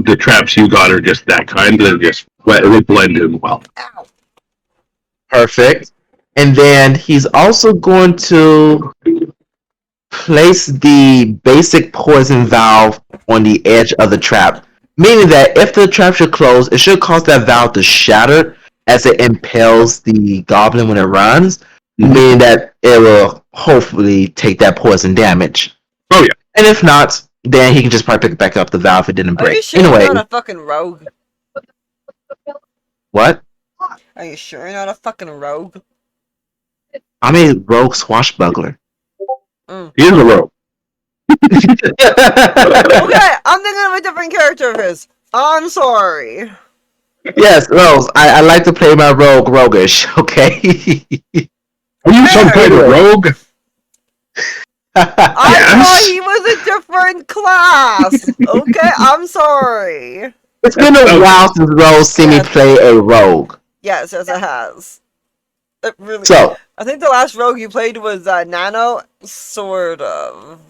the traps you got are just that kind. They blend in well. Ow. Perfect. And then he's also going to place the basic poison valve on the edge of the trap, meaning that if the trap should close, it should cause that valve to shatter as it impales the goblin when it runs, meaning that it will hopefully take that poison damage. Oh yeah. And if not, then he can just probably pick back up the valve if it didn't Are you break. sure Anyway, you're not a fucking rogue? what? Are you sure you're not a fucking rogue? I'm a rogue swashbuckler. He is a rogue. Okay, I'm thinking of a different character of his. I'm sorry. Yes, Rose. I like to play my rogue roguish. Okay. Are you some kind of rogue? I Yes. thought he was a different class. Okay, I'm sorry. It's been a while since Rose seen me Yes. play a rogue. Yes, it has. It really. So, I think the last rogue you played was Nano, sort of.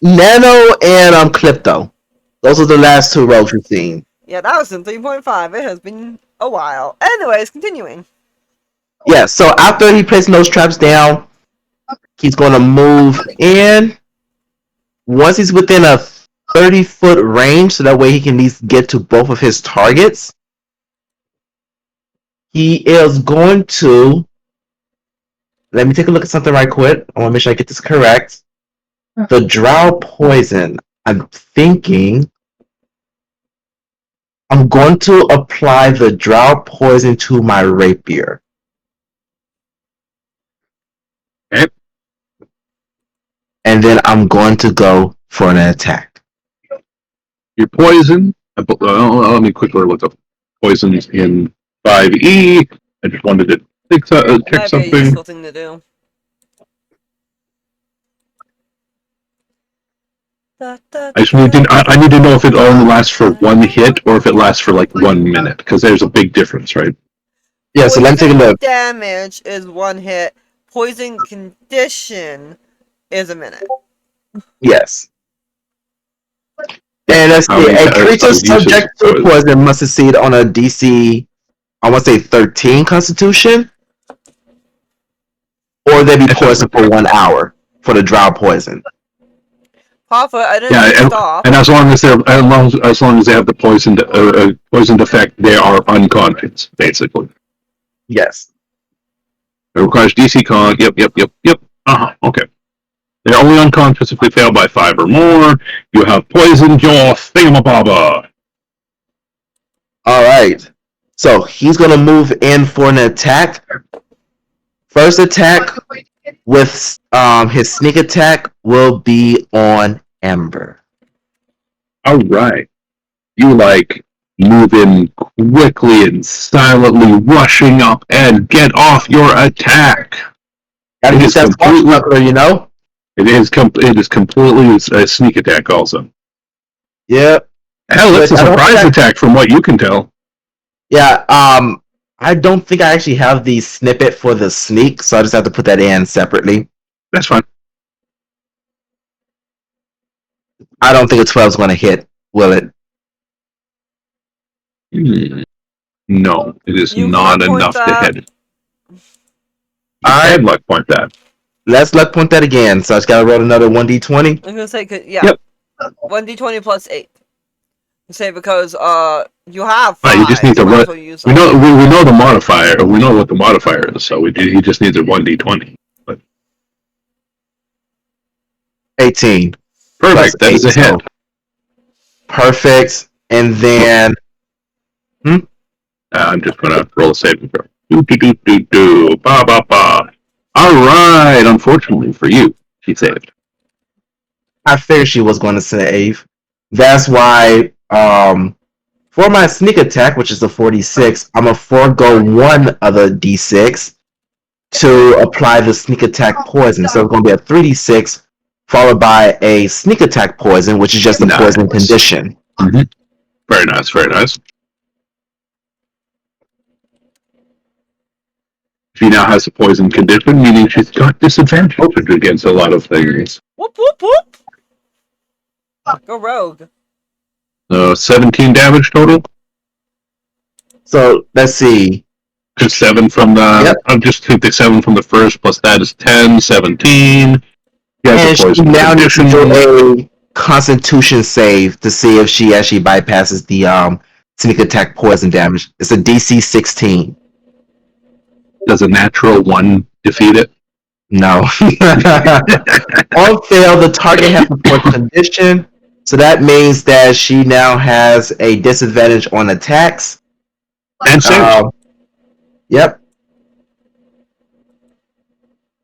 Nano and Clipto. Those are the last two rogues we've seen. Yeah, that was in 3.5. It has been a while. Anyways, continuing. Yeah, so after he places those traps down, he's going to move in. Once he's within a 30-foot range, so that way he can at least get to both of his targets, he is going to... Let me take a look at something right quick. I want to make sure I get this correct. The drow poison. I'm thinking I'm going to apply the drow poison to my rapier. Okay. And then I'm going to go for an attack. Your poison. Let me quickly look up poisons in 5e. I just wanted to check Might be a something. useful thing to do. I need to know if it only lasts for one hit or if it lasts for like 1 minute, because there's a big difference, right? Yeah, so let me take a look. Damage is 1 hit. Poison condition is a minute. Yes. And let's see. A creature subject to poison must succeed on a DC, I want to say 13 Constitution, or they be poisoned for 1 hour for the drow poison. Papa, I didn't stop. And as long as they have the poisoned effect, they are unconscious, basically. Yes. It requires DC con. Yep. Okay. They're only unconscious if they fail by 5 or more. You have poisoned your thingamababa. Alright. So he's going to move in for an attack. First attack with his sneak attack will be on Ember. Alright. You move in quickly and silently, rushing up and get off your attack. Gotta get that swashbuckler, you know? It is completely a sneak attack also. Yep. Hell, it's a surprise attack from what you can tell. Yeah, I don't think I actually have the snippet for the sneak, so I just have to put that in separately. That's fine. I don't think a 12 is going to hit, will it? No, it is not enough to hit. Alright, luck point that. Let's luck point that again. So I just gotta roll another 1d20. I'm gonna say, yeah. Yep. 1d20 plus 8. Say because you have 5. Right, you just need to roll. We know the modifier. We know what the modifier is. So he just needs a 1d20. But 18. Perfect. That is a hit. Perfect. And then I'm just gonna roll a saving throw. Do. Ba. All right. Unfortunately for you, she saved. I figured she was going to save. That's why for my sneak attack, which is a 46, I'm gonna forego one of the d6 to apply the sneak attack poison. So it's gonna be a 3d6 followed by a sneak attack poison, which is just a poison condition. Mm-hmm. Very nice. Very nice. She now has a poison condition, meaning she's got disadvantage against a lot of things. Whoop. Go rogue. 17 damage total. So let's see. Just 7 from the. Yep. I'll just take the 7 from the first, plus that is 10, 17. He has And a she poison now needs to condition. do a Constitution save to see if she actually bypasses the sneak attack poison damage. It's a DC 16. Does a natural 1 defeat it? No. On fail, the target has a poison condition, so that means that she now has a disadvantage on attacks. And saves. Yep.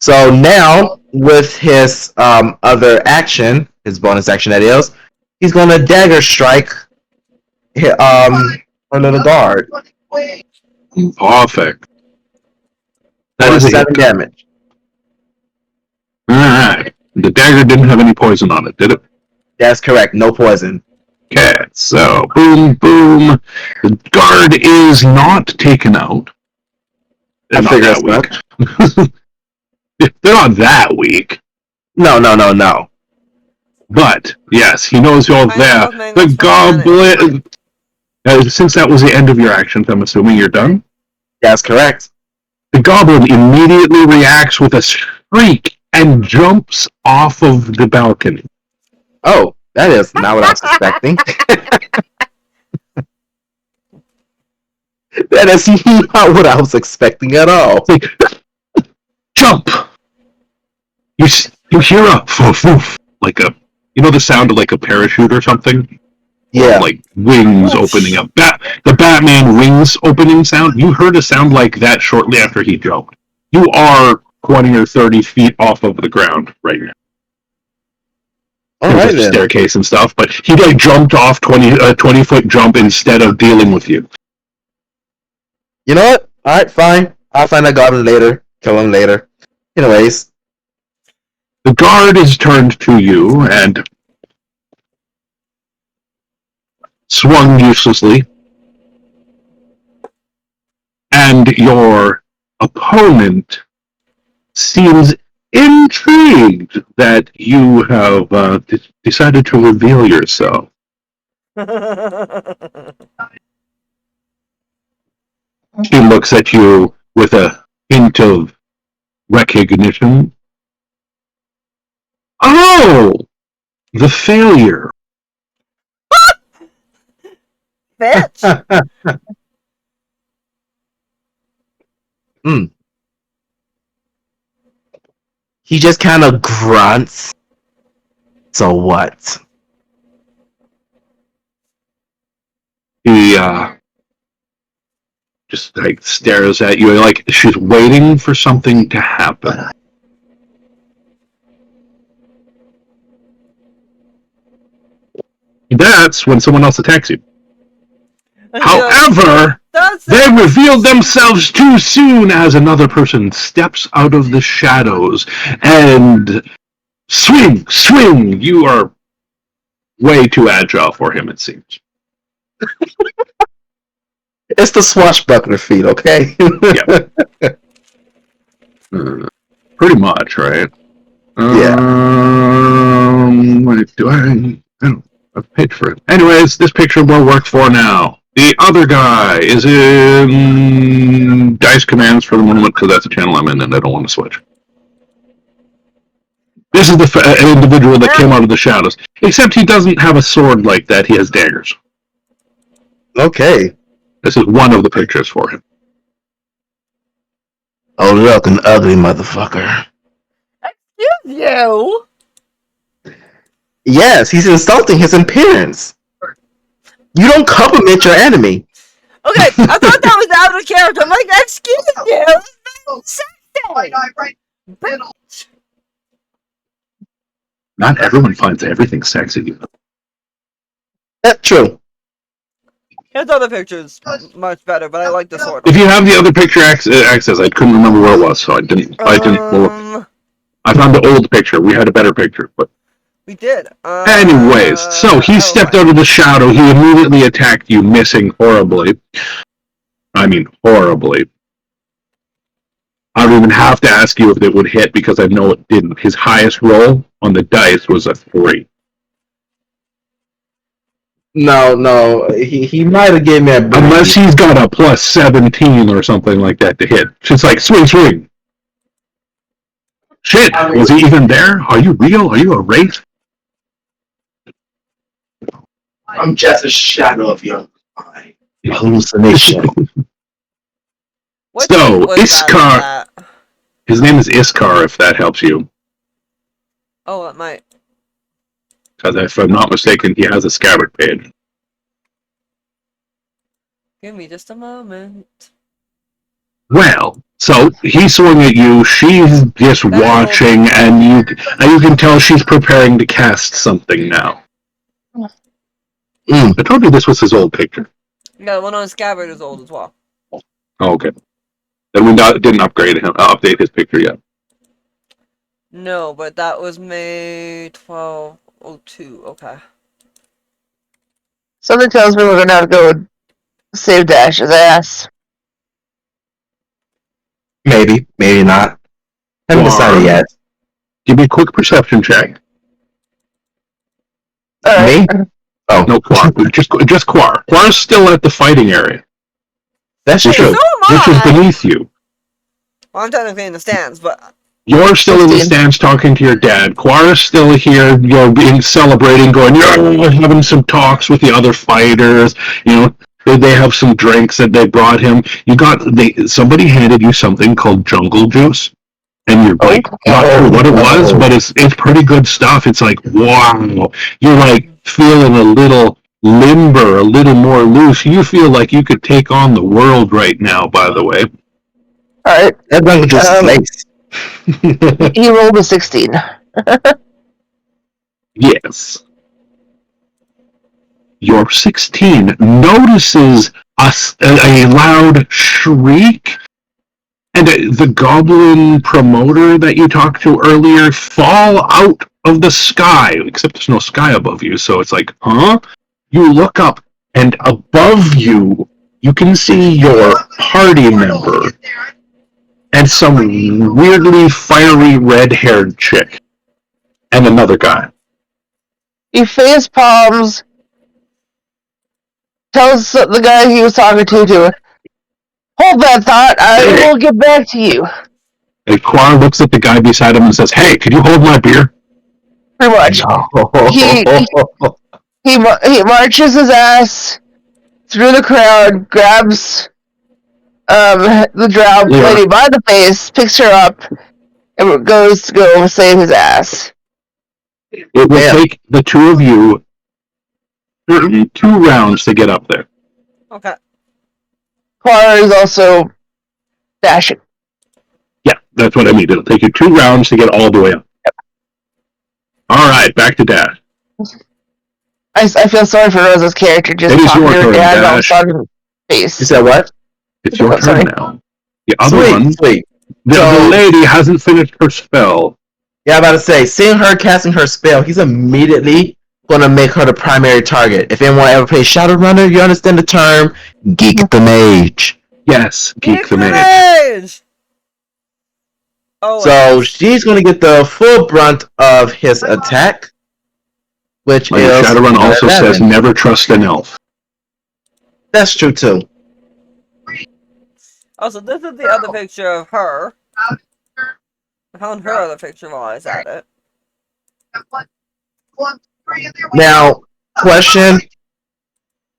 So now, with his other action, his bonus action that is, he's going to dagger strike under the guard. Perfect. That For is a 7 hit. damage. Alright. The dagger didn't have any poison on it, did it? That's correct. No poison. Okay, so boom, boom. The guard is not taken out. They're I not figure that it's weak. They're not that weak. No. But, yes, he knows you're I there. love mangoes The from goblin... since that was the end of your actions, I'm assuming you're done? That's correct. The goblin immediately reacts with a shriek and jumps off of the balcony. Oh, that is not what I was expecting. That is not what I was expecting at all. Like, jump! You hear a foof, foof, like a, you know the sound of like a parachute or something? Yeah. Or like wings opening up. The Batman wings opening sound, you heard a sound like that shortly after he jumped. You are 20 or 30 feet off of the ground right now. All right, then. Staircase and stuff, but he like jumped off 20-foot jump instead of dealing with you. You know what? All right, fine. I'll find that goblin later. Kill him later. Anyways. The guard is turned to you and swung uselessly. And your opponent seems intrigued that you have decided to reveal yourself. He looks at you with a hint of recognition. Oh! The failure. Bitch! He just kind of grunts. So what? He just like stares at you like she's waiting for something to happen. That's when someone else attacks you. However, they revealed themselves too soon as another person steps out of the shadows and swing. You are way too agile for him, it seems. It's the swashbuckler feat, okay? Yeah. Pretty much, right? Yeah. What do I don't have a page for it. Anyways, this picture will work for now. The other guy is in dice commands for the moment because that's the channel I'm in and I don't want to switch. This is an individual that came out of the shadows. Except he doesn't have a sword like that. He has daggers. Okay. This is one of the pictures for him. Oh, look, an ugly motherfucker. Excuse you! Yes, he's insulting his appearance. You don't compliment your enemy. Okay, I thought that was out of character. I'm like, excuse you! Sexy! Bitch! Not everyone finds everything sexy. That's true. His other picture's much better, but I like this one. If you have the other picture access, I couldn't remember where it was, so I didn't look. I found the old picture. We had a better picture, but we did. Anyways, so he stepped out of the shadow. He immediately attacked you, missing horribly. I mean, horribly. I don't even have to ask you if it would hit because I know it didn't. His highest roll on the dice was a 3. No. He might have gave me a Unless he's got a plus 17 or something like that to hit. It's like, swing. Shit, was he even there? Are you real? Are you a wraith? I'm just a shadow of your mind. Hallucination. What So, type was Iskar. that? His name is Iskar, if that helps you. Oh, it might. Because if I'm not mistaken, he has a scabbard page. Give me just a moment. Well, so he swung at you. She's just watching, and you can tell she's preparing to cast something now. I told you this was his old picture. Yeah, the one on Scabbard is old as well. Oh, okay. Then we didn't update his picture yet. No, but that was May 1202. Okay. Something tells me we're gonna have to go save Dash's ass. Maybe not. Haven't decided yet. Give me a quick perception check. Me? Oh no, Quar. just Quar. Quar's still at the fighting area. That's true. Which is beneath you. Well, I'm technically in the stands, but You're still 16. In the stands talking to your dad. Quar is still here, celebrating, going, having some talks with the other fighters. They have some drinks that they brought him. Somebody handed you something called jungle juice, and you're like, not sure what it was, but it's pretty good stuff. It's like, wow, you're like feeling a little limber, a little more loose. You feel like you could take on the world right now. By the way, all right, that jungle juice is nice. He rolled a 16. Yes. Your 16 notices a loud shriek, and the goblin promoter that you talked to earlier fall out of the sky, except there's no sky above you, so it's like, huh? You look up, and above you, you can see your party member and some weirdly fiery red-haired chick, and another guy. He face palms, tells the guy he was talking to hold that thought, I will get back to you. And Quar looks at the guy beside him and says, hey, could you hold my beer? Pretty much. He marches his ass through the crowd, grabs the drow lady by the face, picks her up, and goes to go save his ass. It will take the two of you 2 rounds to get up there. okay. Quar is also dashing. Yeah, that's what I mean. It'll take you 2 rounds to get all the way up. Yep. All right, back to Dash. I feel sorry for Rosa's character just talking to her dad all sudden face. You said what? It's your turn now. The other one, the lady hasn't finished her spell. Yeah, I'm about to say, seeing her casting her spell, he's immediately gonna make her the primary target. If anyone ever plays Shadowrunner, you understand the term Geek the Mage. Yes, Geek the Mage. Oh, so she's gonna get the full brunt of his attack, which is Shadowrun also says never trust an elf. That's true too. Also, this is the other picture of her. I found her other picture while I was at it. Now, question.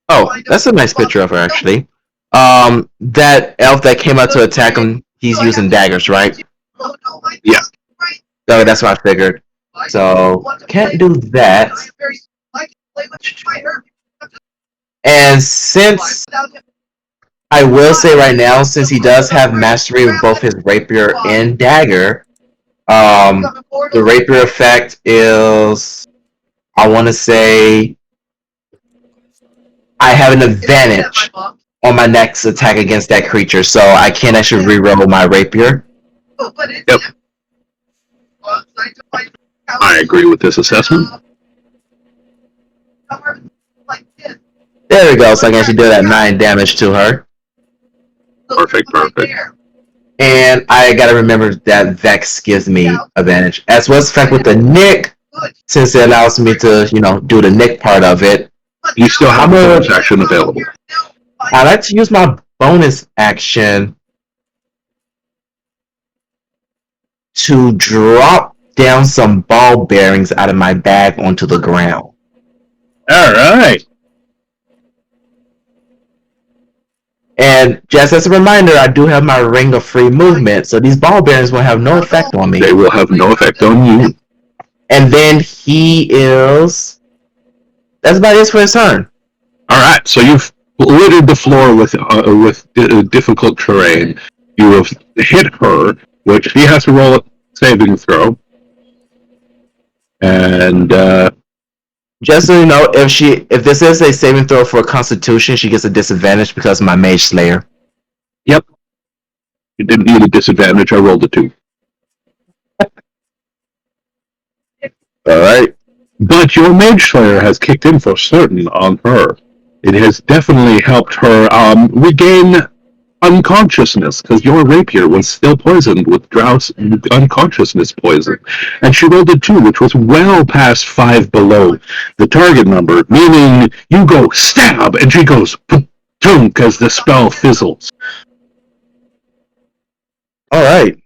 Oh, that's a nice picture of her, actually. That elf that came out to attack him, he's using daggers, right? Yeah. So that's what I figured. So, can't do that. And since I will say right now, since he does have mastery of both his rapier and dagger, the rapier effect is, I want to say, I have an advantage on my next attack against that creature, so I can actually reroll my rapier. Yep. I agree with this assessment. There we go, so I can actually do that 9 damage to her. Perfect. And I gotta remember that Vex gives me advantage. As well as the fact with the Nick, since it allows me to, do the Nick part of it, You still have a bonus action available. I'd like to use my bonus action to drop down some ball bearings out of my bag onto the ground. All right. And just as a reminder, I do have my ring of free movement, so these ball bearings will have no effect on me. They will have no effect on you. And then he is... That's about it for his turn. All right. So you've littered the floor with difficult terrain. You have hit her, which she has to roll a saving throw. And Just so you know, if this is a saving throw for a Constitution, she gets a disadvantage because of my Mage Slayer. yep, you didn't need a disadvantage. I rolled a 2. All right. But your Mage Slayer has kicked in for certain on her. It has definitely helped her regain unconsciousness, because your rapier was still poisoned with Drow's unconsciousness poison. And she rolled a 2, which was well past 5 below the target number, meaning you go stab, and she goes tunk as the spell fizzles. All right.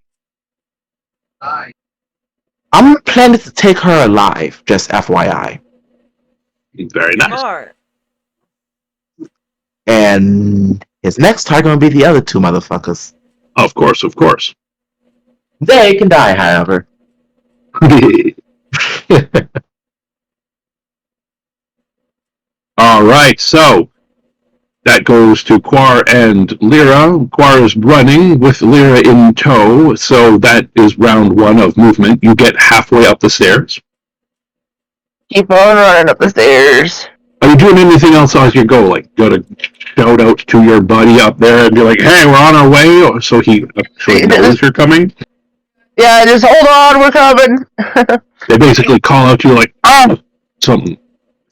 I'm planning to take her alive, just FYI. Very nice. Smart. And his next target will be the other 2 motherfuckers. Of course, of course. They can die, however. All right, so that goes to Quar and Lyra. Quar is running with Lyra in tow, so that is round 1 of movement. You get halfway up the stairs. Keep on running up the stairs. Are you doing anything else as you go? Like, go to shout out to your buddy up there and be like, hey, we're on our way, or so he actually knows you're coming? Yeah, just hold on, we're coming. They basically call out to you like, oh, something.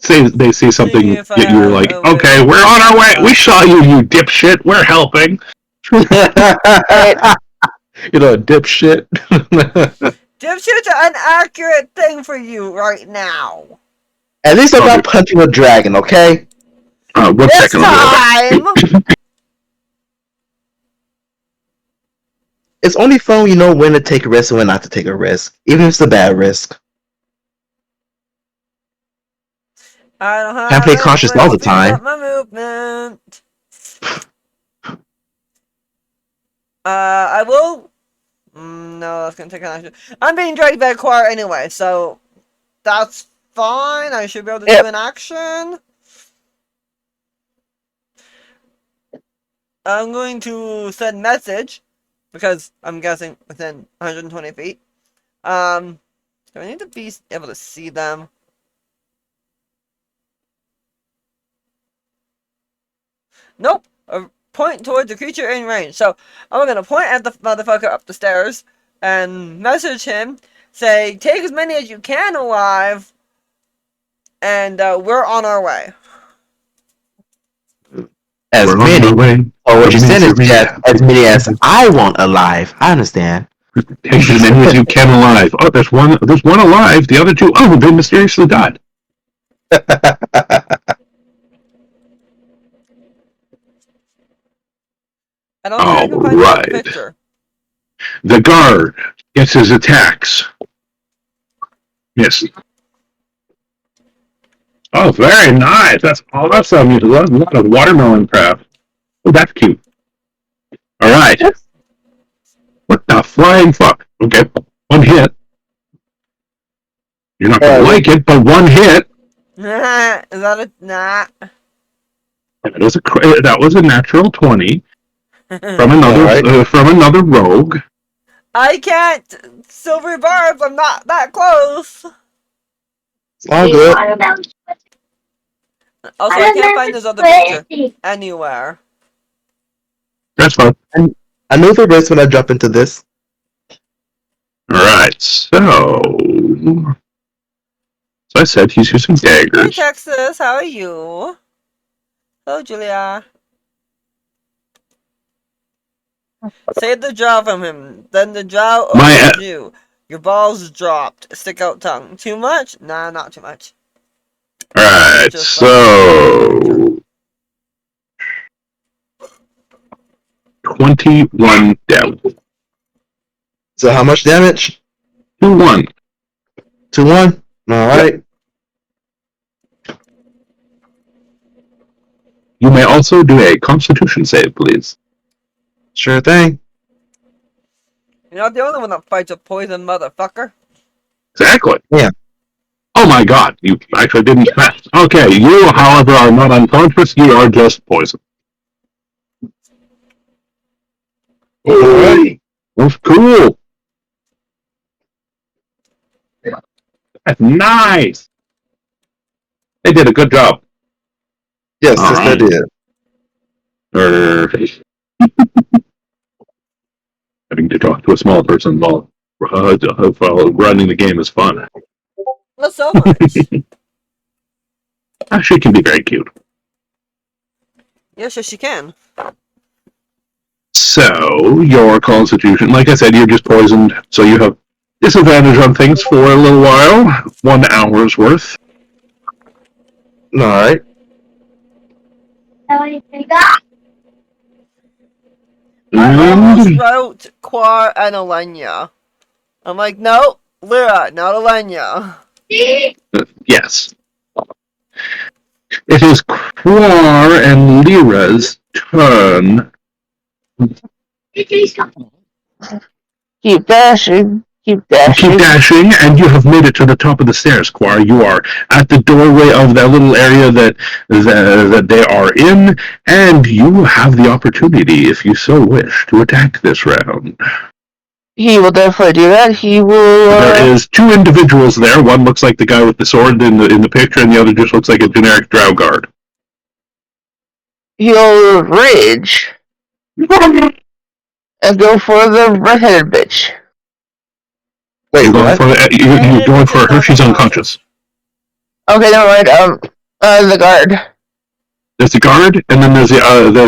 They say something, you're like, okay, we're on our way. We saw you, you dipshit. We're helping. You know, dipshit. Dipshit's an inaccurate thing for you right now. At least I'm not punching a dragon, okay? 1 This second. time! It's only fun when you know when to take a risk and when not to take a risk, even if it's a bad risk. I don't have Can't play cautious all the time. My movement. I will. No, that's gonna take an action. I'm being dragged by a Quar anyway, so that's fine. I should be able to do an action. I'm going to send message because I'm guessing within 120 feet. Do I need to be able to see them? Nope. Point towards the creature in range. So I'm gonna point at the motherfucker up the stairs and message him. Say, take as many as you can alive, and we're on our way. As many. Or what you said is just as many as I want alive. I understand. Take as many as you can alive. Oh, there's one alive. The other 2, oh, they mysteriously died. I don't think I can find the picture. The guard gets his attacks. Yes. Oh, very nice. That's awesome. You love a lot of watermelon craft. Oh, that's cute. All right. What the flying fuck? Okay, 1 hit. You're not gonna like it, but 1 hit. Is that a nah? That was a natural 20 from another rogue. I can't silver barb. I'm not that close. It's all good. Also, I can't find this other picture anywhere. That's fine. I know the risk when I jump into this. Alright, so I said he's using Hey, daggers. Texas, how are you? Hello, Julia. Save the jaw from him. Then the jaw opens you. Your balls dropped. Stick out tongue. Too much? Nah, not too much. Alright, Just so 21 damage. So how much damage? 2-1. 2-1. All right. You may also do a Constitution save, please. Sure thing. You're not the only one that fights a poison motherfucker. Exactly. Yeah. Oh my god, you actually didn't pass. Okay, you, however, are not unconscious, you are just poisoned. Oh, that's cool. That's nice. They did a good job. Yes, they did. Having to talk to a small person while running the game is fun. Not so much. She can be very cute. Yes, she can. So, your constitution, like I said, you're just poisoned, so you have disadvantage on things for a little while. 1 hour's worth. Alright. I almost And, wrote Quar and Elenia. I'm like, no, Lyra, not Elenia. yes. It is Quar and Lyra's turn. Keep dashing. Keep You dashing. keep dashing, and you have made it to the top of the stairs, Quar. You are at the doorway of that little area that they are in, and you have the opportunity, if you so wish, to attack this round. He will definitely do that. He will. There is 2 individuals there. One looks like the guy with the sword in the picture, and the other just looks like a generic drow guard. He'll rage and go for the redheaded bitch. Wait, You're going what? you're going for her. She's unconscious. Okay, never mind. The guard. There's the guard, and then there's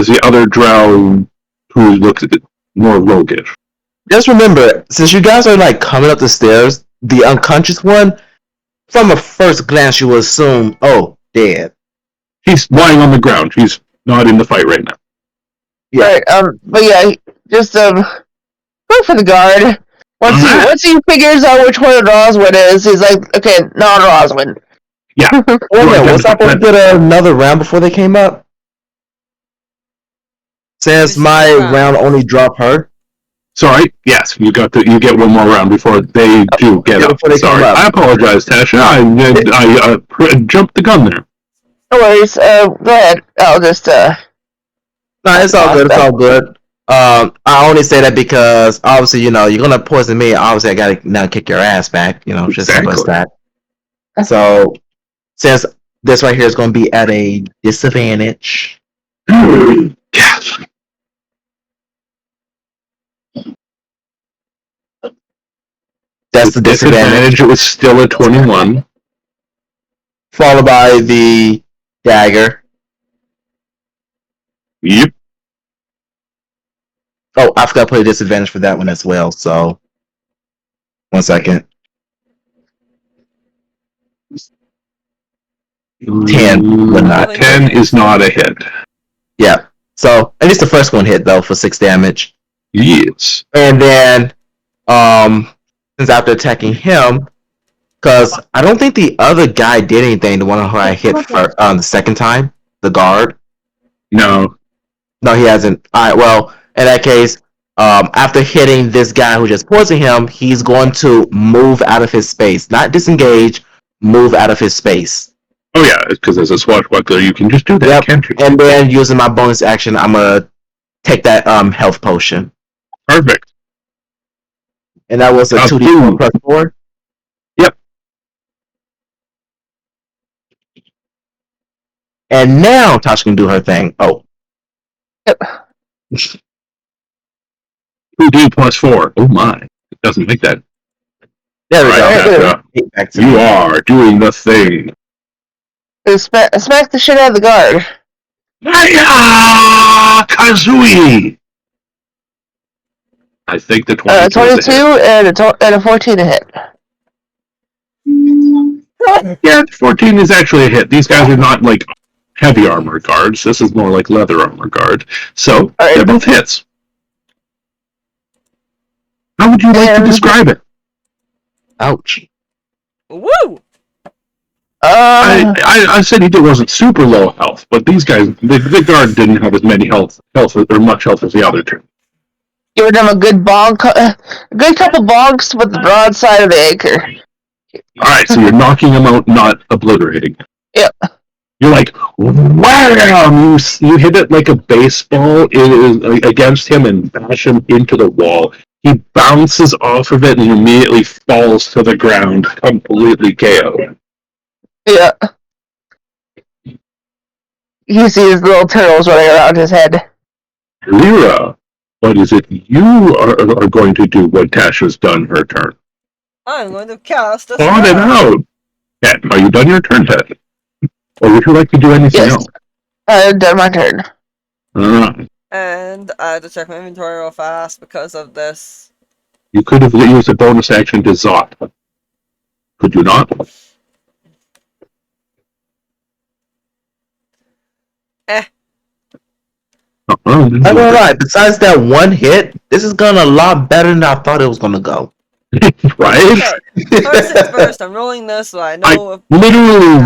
the other drow who looks more roguish. Just remember, since you guys are like coming up the stairs, the unconscious one, from a first glance, you will assume, oh, dead. She's lying on the ground. She's not in the fight right now. Yeah. Right. But yeah, just go for the guard. Once he figures out which one Roswyn is, he's like, okay, not Roswyn. Yeah. Wait a minute, was I supposed to get another round before they came up? Since my round only dropped her. Sorry. Yes, you get 1 more round before they do get up. Sorry, I apologize, Tasha. I jumped the gun there. No worries. Go ahead. I'll just. No, it's all good. It's all good. I only say that because obviously, you're gonna poison me. Obviously, I gotta now kick your ass back. Just simple as that. So, since this right here is gonna be at a disadvantage. Yes. That's the disadvantage. It was still a 21. Followed by the dagger. Yep. Oh, I forgot to put a disadvantage for that one as well. So, 1 second. 10 would not. 10 is not a hit. Yeah. So at least the first one hit though for 6 damage. Yes. And then, since after attacking him, because I don't think the other guy did anything. The one who I hit for the second time, the guard. No, he hasn't. All right. Well, in that case, after hitting this guy who just poisoned him, he's going to move out of his space, not disengage, move out of his space. Oh yeah, because as a swashbuckler, you can just do that, can't you? And then using my bonus action, I'm gonna take that health potion. Perfect. And that was a 2d4 plus 4. Yep. And now Tasha can do her thing. Oh. Yep. 2d plus 4. Oh my. It doesn't make that. There we go. You are doing the thing. Smack the shit out of the guard. Hiya! Kazooie! I think the 22 22 and a 14 to hit. Yeah, 14 is actually a hit. These guys are not like heavy armor guards. This is more like leather armor guard. So they're both hits. How would you like to describe it? Ouch. Woo! I said he wasn't super low health, but these guys, the guard didn't have as many health or much health as the other two. Giving them a good good couple bonks with the broadside of the anchor. All right, so you're knocking him out, not obliterating him. Yep. You're like, wham! You hit it like a baseball against him and bash him into the wall. He bounces off of it and immediately falls to the ground, completely KO'd. Yeah. You see his little turtles running around his head. Lyra, what is it you are going to do when Tasha's done her turn? I'm going to cast a On and spell. out! Cat, are you done your turn, Ted? Or would you like to do anything Yes. else? I've done my turn. And I had to check my inventory real fast because of this. You could have used a bonus action to Zot. Could you not? I'm gonna lie, besides that one hit, this is going a lot better than I thought it was gonna go. Right? Okay, first things first, I'm rolling this so I know if Literally,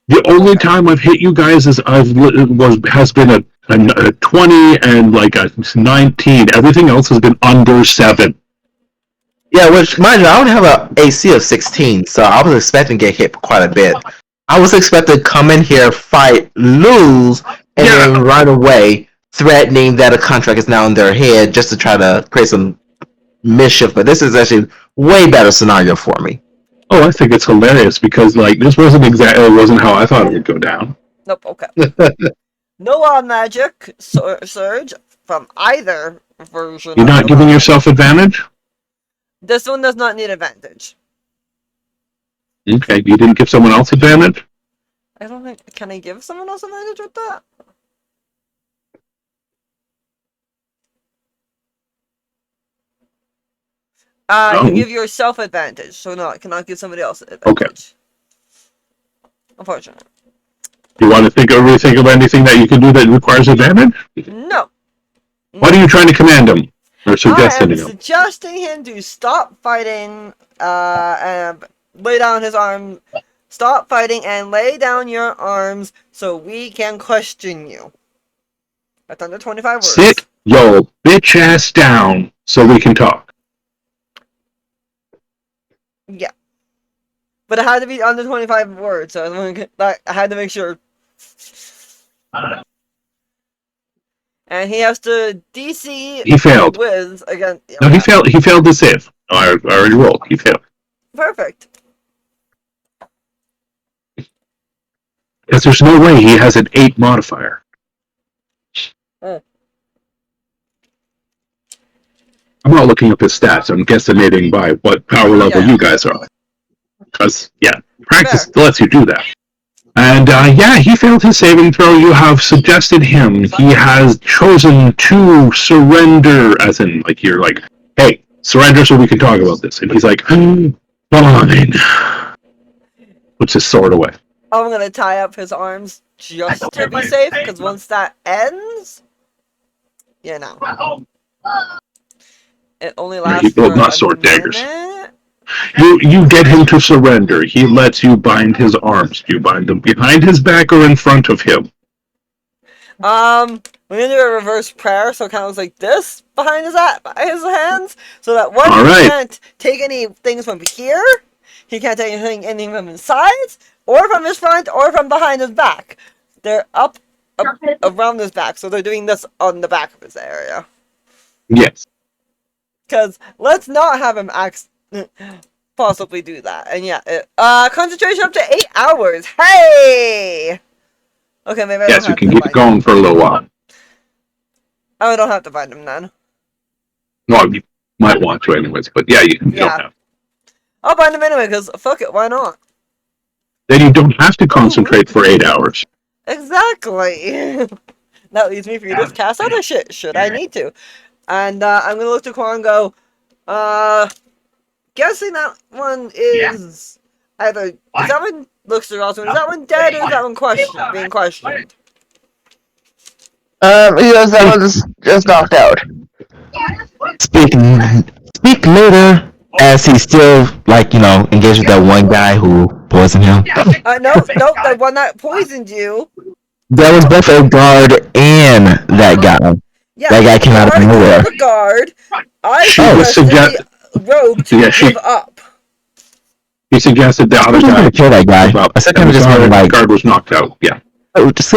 the only time I've hit you guys has been a 20 and like a 19. Everything else has been under 7. Yeah, which, mind you, I don't have an AC of 16, so I was expecting to get hit quite a bit. I was expecting to come in here, fight, lose, and then run away, threatening that a contract is now in their head just to try to create some mischief. But this is actually way better scenario for me. Oh, I think it's hilarious because like this wasn't how I thought it would go down. Nope, okay. No wild magic surge from either version. You're not giving yourself advantage? This one does not need advantage. Okay, you didn't give someone else advantage? I don't think. Can I give someone else advantage with that? You No. give yourself advantage, so no, I cannot give somebody else advantage. Okay. Unfortunately. You want to rethink of anything that you can do that requires advantage? No. What are you trying to command him? Or I suggesting am him? suggesting him to stop fighting, and lay down his arm. Stop fighting and lay down your arms so we can question you. That's under 25 words. Sit your bitch ass down so we can talk. Yeah. But it had to be under 25 words, so I had to make sure. And he has to DC. He failed. With again. No, he failed. He failed the save. I already rolled. He failed. Perfect. Because there's no way he has an 8 modifier. Oh. I'm not looking up his stats. I'm guesstimating by what power level you guys are. Because, practice lets you do that. And, he failed his saving throw. You have suggested him. He has chosen to surrender, as in, like, you're like, hey, surrender so we can talk about this. And he's like, fine. Puts his sword away. I'm gonna tie up his arms just to be safe, because once that ends, it only lasts for not a sword daggers. minute. You get him to surrender. He lets you bind his arms. You bind them behind his back or in front of him. We're gonna do a reverse prayer, so it kind of looks like this behind his hands, so that one he can't take any things from here, he can't take anything from his sides, or from his front, or from behind his back. They're up around his back, so they're doing this on the back of his area. Yes. Because let's not have him possibly do that. And concentration up to 8 hours. Hey! Okay, maybe I don't have you can to keep it going for a little while. I don't have to find him then. Well, you might want to anyways, but you don't have. I'll find him anyway, because fuck it, why not? Then you don't have to concentrate for 8 hours. Exactly. That leaves me free to cast other shit, should I need to. And I'm gonna look to Cora and go, guessing that one is Either is that one looks to Roswyn, is that one dead or is that one being questioned? He goes, that one's just knocked out. Speak later, as he's still engaged with that one guy who poisoned him. No, the one that poisoned you. There was both a guard and that guy. Yeah, That guy came out of nowhere. The guard. I She suggested the rogue to give up. He suggested the other I guy kill that guy. give up. I said kind of just want to The guard was knocked out. Yeah. I just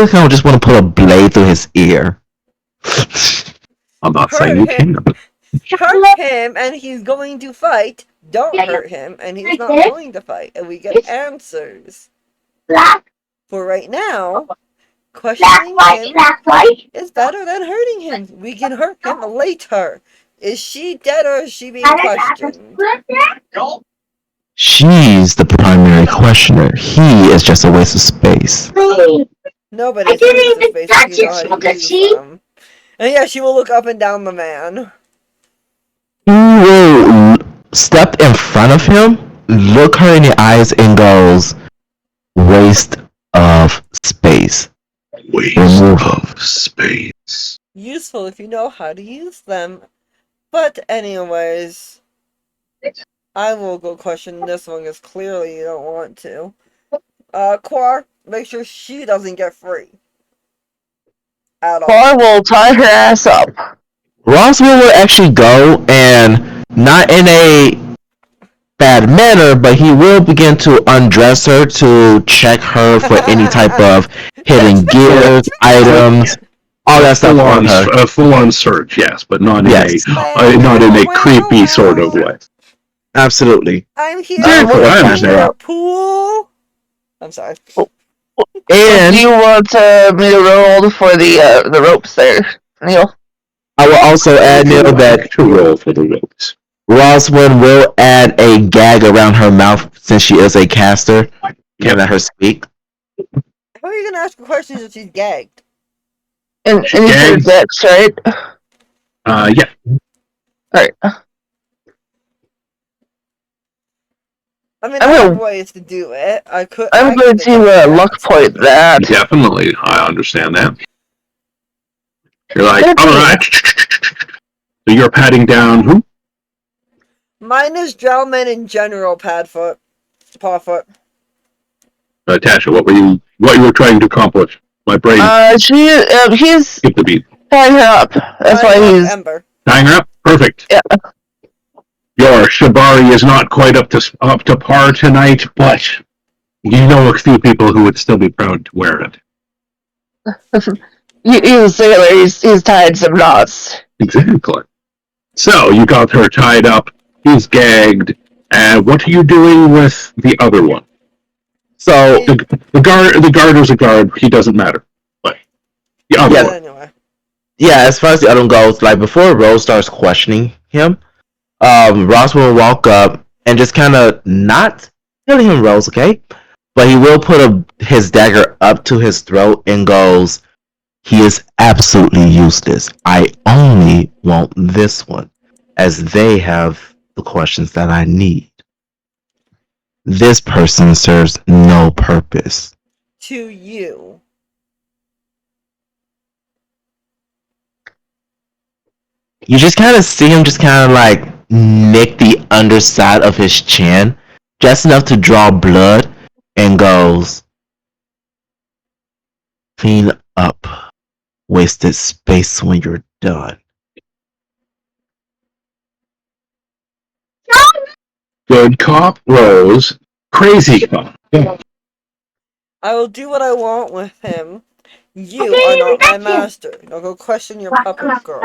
want to put a blade through his ear. I'm not saying you can. Hurt him and he's going to fight. Don't hurt him and he's not going to fight. And we get answers. For right now, questioning him is better than hurting him. We can hurt him later. Is she dead or is she being questioned? She's the primary questioner. He is just a waste of space. Nobody's a waste of space if you know how to use them. And yeah, she will look up and down the man. He will step in front of him, look her in the eyes, and goes, "Waste of space. Waste Remove of space." Useful if you know how to use them. But anyways, I will go question this one because clearly you don't want to. Quar, make sure she doesn't get free. At all. Quar will tie her ass up. Roswell will actually go, and not in a bad manner, but he will begin to undress her to check her for any type of hidden gears, items, all that stuff on her. A full-on search, yes, but not Yes. not in a creepy sort of way. Absolutely. I'm here I to understand. the pool. I'm sorry. And Do you want me to roll for the ropes there, Neil? I will also add, Neil, that to roll for the ropes. Roswell will add a gag around her mouth since she is a caster. Can't let her speak. How are you gonna ask her questions if she's gagged? And you said Dex, right? Yeah. Alright. I mean, I have ways to do it. I'm going to luck point that. Definitely, I understand that. You're like, alright. So you're patting down who? Mine is Drowman in general, Pawfoot. Tasha, what you were trying to accomplish? My brain He's skipped the beat. tying her up. That's why he's Ember. Tying her up? Perfect. Yeah. Your shibari is not quite up to par tonight, but you know a few people who would still be proud to wear it. He's a sailor. He's tied some knots. Exactly. So you got her tied up. He's gagged. And what are you doing with the other one? So The guard is a guard. He doesn't matter. But the other one. Anyway. yeah, as far as the other one goes, like before Rose starts questioning him, Roswell will walk up and just kind of not telling him Rose, okay? But he will put his dagger up to his throat and goes, "He is absolutely useless. I only want this one, as they have the questions that I need. This person serves no purpose." To you. You just kind of see him just kind of like nick the underside of his chin, just enough to draw blood, and goes, "Clean up wasted space when you're done." Good cop, Rose. Crazy cop. I will do what I want with him. You are not my master. Now go question your puppet girl.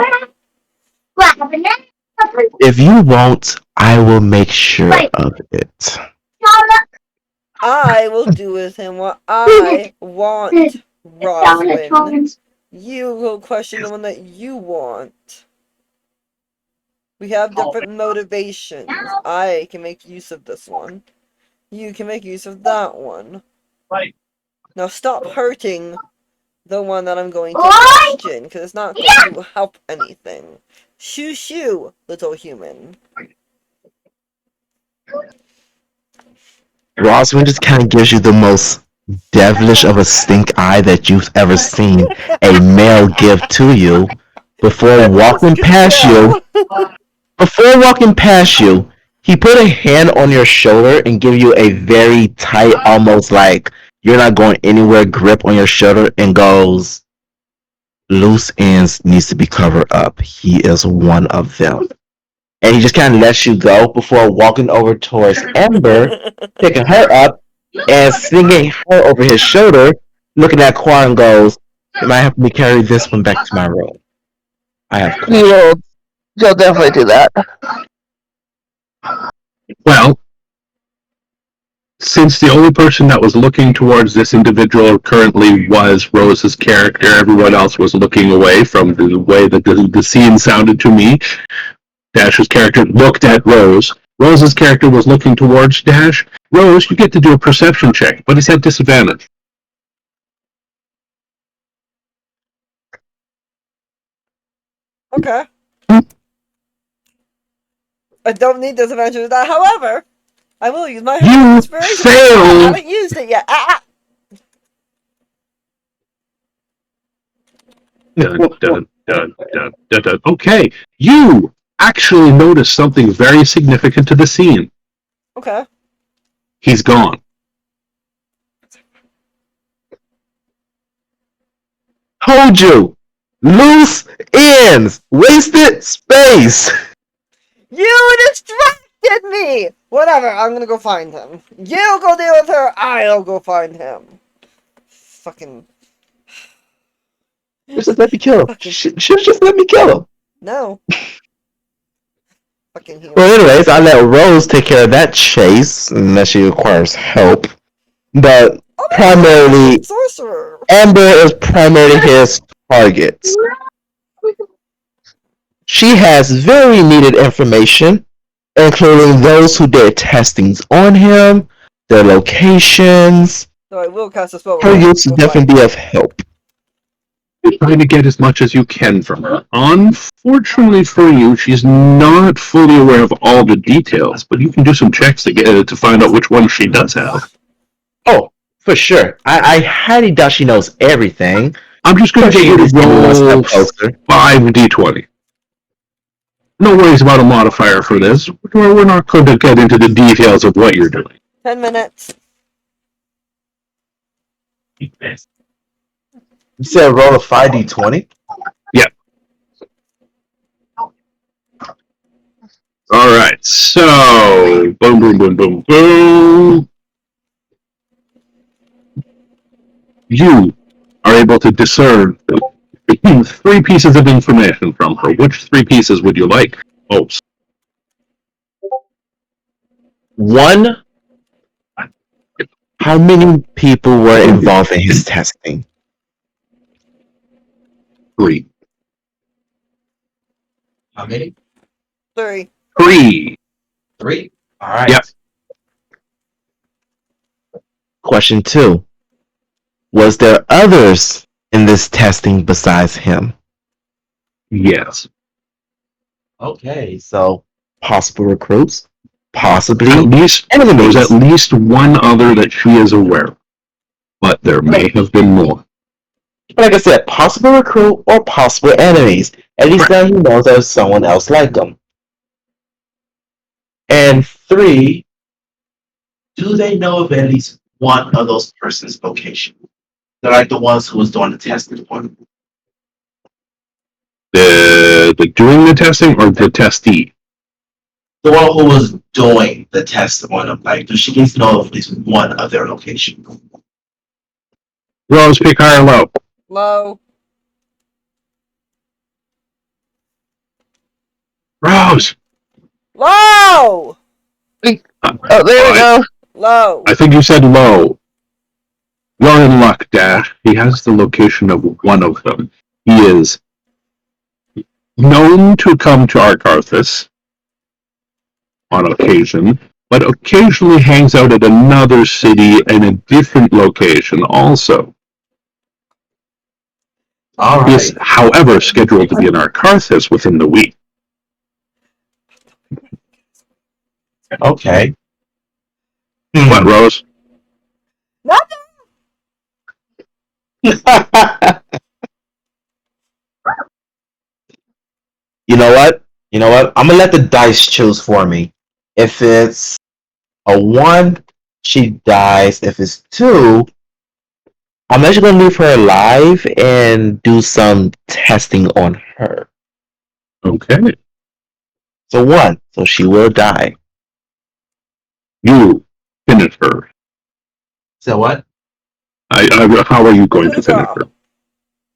If you won't, I will make sure of it. I will do with him what I want, Roswyn. You will question the one that you want. We have different motivations. I can make use of this one. You can make use of that one. Right. Now stop hurting the one that I'm going to question, because it's not going to help anything. Shoo shoo, little human. Roswyn just kind of gives you the most devilish of a stink eye that you've ever seen a male give to you before walking past you. Before walking past you, he put a hand on your shoulder and give you a very tight, almost like you're not going anywhere grip on your shoulder and goes, loose ends needs to be covered up. He is one of them. And he just kind of lets you go before walking over towards Amber, picking her up and swinging her over his shoulder, looking at Qua and goes, "You might have me carry this one back to my room. I have questions." You'll definitely do that. Well, since the only person that was looking towards this individual currently was Rose's character, everyone else was looking away from the way that the scene sounded to me. Dash's character looked at Rose. Rose's character was looking towards Dash. Rose, you get to do a perception check, but it's at disadvantage. Okay. I don't need disadvantage with that. However, I will use my You inspiration. fail! I haven't used it yet. Dun. Okay, you actually notice something very significant to the scene. Okay. He's gone. Told you! Loose ends! Wasted space! You distracted me! Whatever, I'm gonna go find him. You go deal with her, I'll go find him. Fucking... Just let me kill him. Just let me kill him. No. Fucking hero. Well, anyways, I let Rose take care of that chase, unless she requires help. But primarily, Sorcerer. Amber is primarily his target. She has very needed information, including those who did testings on him, their locations. So I will cast a spell. Her use would definitely be of help. You're trying to get as much as you can from her. Unfortunately for you, she's not fully aware of all the details, but you can do some checks to find out which one she does have. Oh, for sure. I highly doubt she knows everything. I'm just going to get you to roll 5d20. No worries about a modifier for this. We're not going to get into the details of what you're doing. 10 minutes. You said roll a 5d20? Yep. Alright, so boom. You are able to discern 3 pieces of information from her. Which 3 pieces would you like most? 1. How many people were involved in his testing? 3. How many? 3. 3. 3? Alright. Yep. Question 2. Was there others in this testing besides him? Yes. Okay, so possible recruits, possibly At least enemies. there's at least one other that she is aware of. But there may have been more. Like I said, possible recruit or possible enemies. At least now he knows there's someone else like him. And 3, do they know of at least one of those persons' location? They're like the ones who was doing the testing for them. The doing the testing or the testee? The one who was doing the test on them. Like, does she get to know of at least one of their location? Rose, pick high or low. Low. Rose! Low! Oh, there we go. Low. I think you said low. You're in luck, Dash. He has the location of one of them. He is known to come to Arkarthus on occasion, but occasionally hangs out at another city in a different location also. All He is, however, scheduled to be in Arkarthus within the week. Okay. What, Rose? Nothing. You know what? You know what? I'm gonna let the dice choose for me. If it's a 1, she dies. If it's 2, I'm actually gonna leave her alive and do some testing on her. Okay. So 1, so she will die. You finish her. So what? How are you going Coup to de finish grace. her?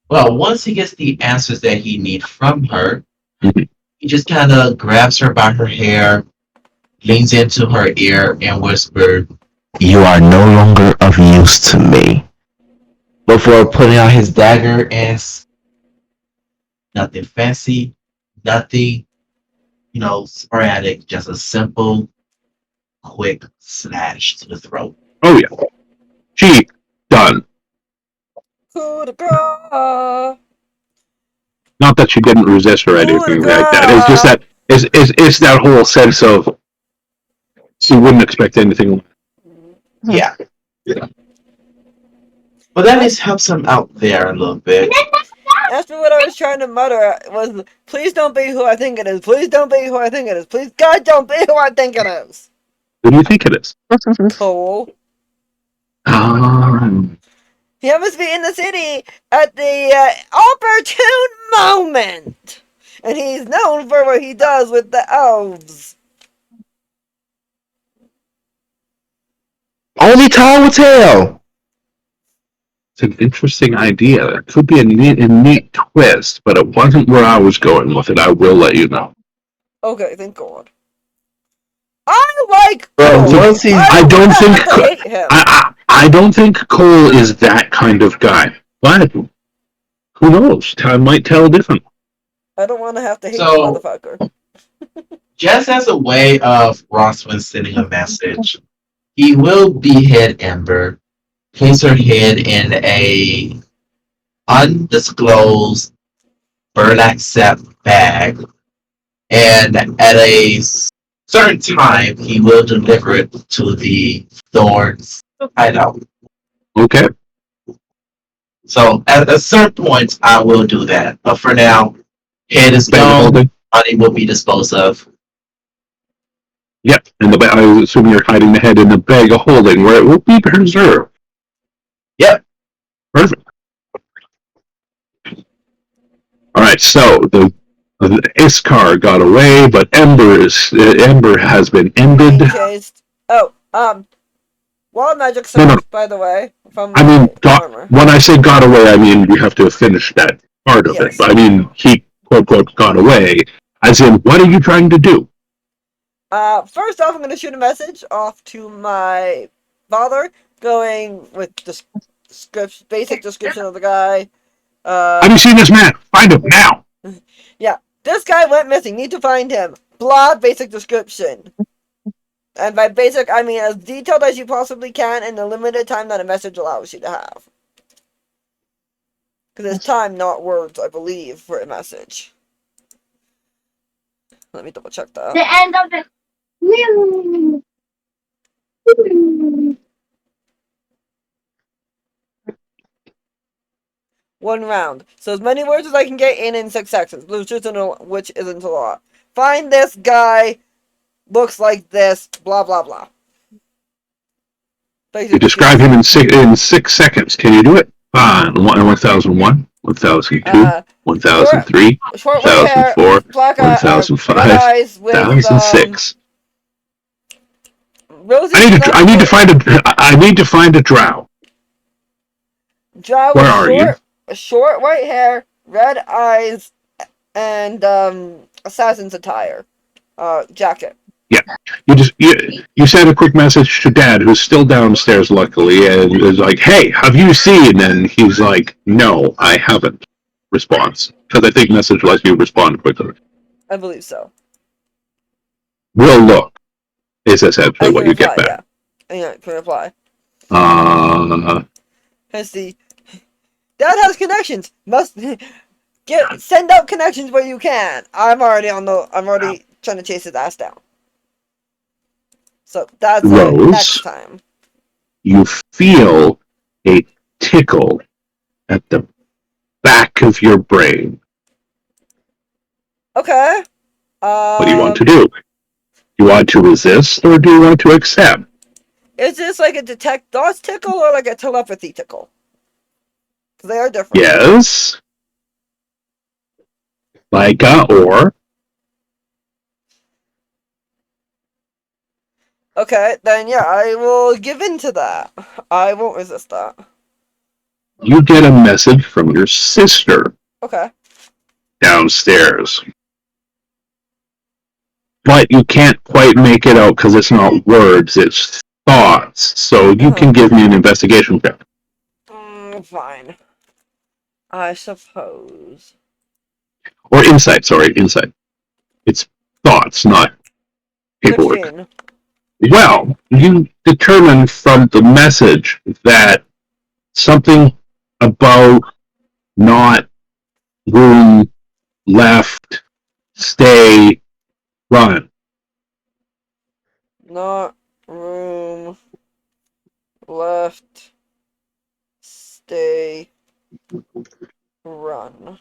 Well, once he gets the answers that he needs from her, Mhm. he just kind of grabs her by her hair, leans into her ear, and whispers, "You are no longer of use to me." Before putting out his dagger and nothing fancy, nothing, sporadic, just a simple, quick slash to the throat. Oh yeah. She done. Coup de grace. Not that she didn't resist or Coup de anything like that. It's just that it's that whole sense of she wouldn't expect anything. Yeah. But that just helps him out there a little bit. That's what I was trying to mutter was, please don't be who I think it is. Please don't be who I think it is. Please, God, don't be who I think it is. Who do you think it is? Cole. Um, He happens to be in the city at the opportune moment. And he's known for what he does with the elves. Only time will tell. it's an interesting idea. It could be a neat twist, but it wasn't where I was going with it. I will let you know. Okay, thank God. I like Well, Cole. once he's, I don't I think have to hate him. I don't think Cole is that kind of guy. But who knows? Time might tell different. I don't want to have to hate the So, motherfucker. just as a way of Roswyn sending a message, he will behead Ember, place her head in a undisclosed burlap sack bag, and at a certain time, he will deliver it to the Thorns hideout. Okay. So at a certain point, I will do that. But for now, head is Bag of gone, holding. body will be disposed of. Yep. And I assume you're hiding the head in the bag of holding where it will be preserved. Yep. Perfect. All right. So the Iskar got away, but Ember has been ended. Being chased. Oh, wild magic No, surge, no. by the way, from I mean, my armor. when I say got away, I mean we have to finish that part of it. Yes. But I mean, he quote quote got away, as in, what are you trying to do? First off, I'm going to shoot a message off to my father, going with the basic description of the guy. Have you seen this man? Find him now. Yeah, this guy went missing. Need to find him. Blah, basic description. And by basic, I mean as detailed as you possibly can in the limited time that a message allows you to have. Because it's time, not words, I believe, for a message. Let me double check that. The end of the. One round. So as many words as I can get in 6 seconds. Which isn't a lot. Find this guy. Looks like this. Blah, blah, blah. You describe him in 6 seconds. Can you do it? 1001, 1002, 1003, Short white hair, 1004, black 1005, red eyes with 1006. rosy. I need to find a drow. Drow Where with are you? short white hair, red eyes, and assassin's attire. Jacket. Yeah. You sent a quick message to Dad, who's still downstairs, luckily, and is like, "Hey, have you seen?" And he's like, "No, I haven't." Response, because I think message lets you respond quickly. I believe so. We'll look. Is essentially I what can you reply, get back. yeah. I can reply. Let's see. Dad has connections. Must send out connections where you can. I'm already trying to chase his ass down. So that's Rose. next time. You feel a tickle at the back of your brain. Okay. What do you want to do? Do you want to resist or do you want to accept? Is this like a detect thoughts tickle or like a telepathy tickle? Because they are different. Yes. Like or. Okay, then yeah, I will give in to that. I won't resist that. You get a message from your sister Okay. downstairs. But you can't quite make it out because it's not words, it's thoughts. So you can give me an investigation check. Fine. I suppose. Or insight, sorry, insight. It's thoughts, not paperwork. 16. Well, you determine from the message that something about not room, left, stay, run. Not room left. Stay. Run.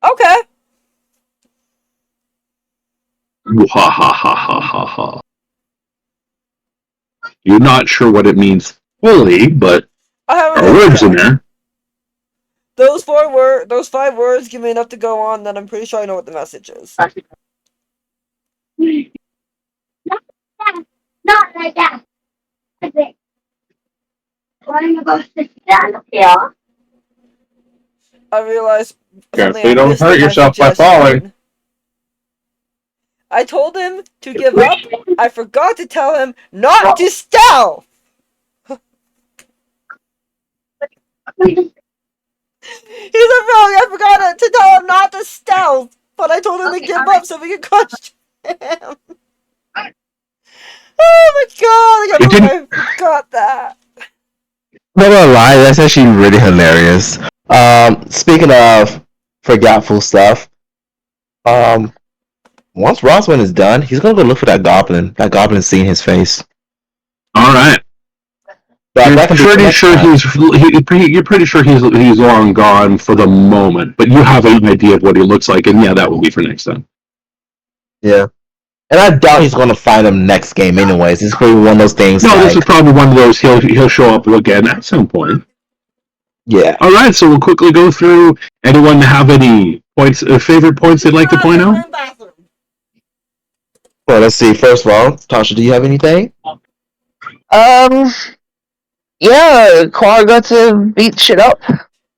Okay. Ha ha ha ha ha ha. You're not sure what it means fully, but I there haven't are really words in checked. there. Those 5 words give me enough to go on that I'm pretty sure I know what the message is. Not like that. Okay. Want to go sit down here? I realized something Carefully, I don't missed hurt in my yourself by suggestion. falling. I told him to give up. I forgot to tell him not to stealth. He's a rogue. I forgot to tell him not to stealth, but I told him to give up so we could crush him. Oh my god! I can't believe I forgot that. Not gonna lie, that's actually really hilarious. Speaking of forgetful stuff, once Roswyn is done, he's gonna go look for that goblin. That goblin's seeing his face. All right. But You're pretty sure you're pretty sure he's long gone for the moment, but you have an idea of what he looks like, and yeah, that will be for next time. Yeah. And I doubt he's gonna find him next game anyways. It's probably one of those things. No, like, this is probably one of those he'll show up again at some point. Yeah. All right, so we'll quickly go through. Anyone have any points, favorite points they'd like to point out? Well, let's see. First of all, Tasha, do you have anything? Yeah, Quad got to beat shit up.